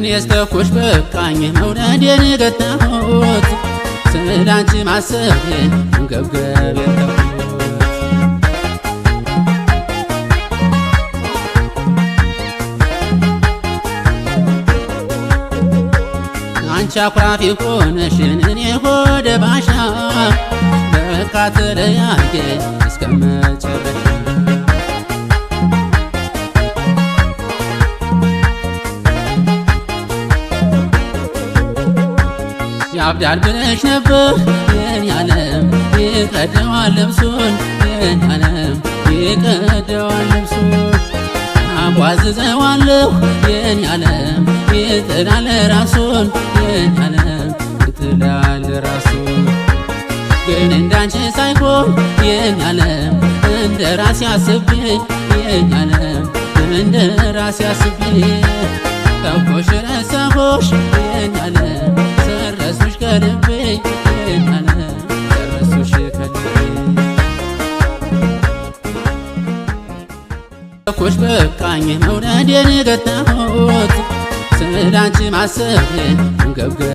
እኔስ ተኩሽ በቃኝ መውደዴን ገታሁት ስላንቺ ማሰቤን አንገብገብ የተውኩት አንቺ አኩራፊ ሆነሽን እኔ ሆደ ባሻ በቃ ተለያየን እስከመጨረሻ ያብዳል ብለሽ ነበር የኔ ዓለም ይቀደዋል ልብሱን የኔ ዓለም ይቀደዋል ልብሱን አቧዝዘዋለሁ የኔ ዓለም ይጥላል ራሱን የኔ ዓለም ይጥላል ራሱን ግን እንዳንቺ ሳይሆን የኔ ዓለም እንደ ራሴ አስቤ የኔ ዓለም እንደ ራሴ አስቤ ተውኩሽ ረሳሁሽ የኔ ዓለም ሰረሱሽ ከልቤ የኔ ዓለም ሰረሱሽ ከልቤ ተውኩሽ በቃኝ መውደዴን ገታሁት ስላንቺ ማሰቤን አንገብገብ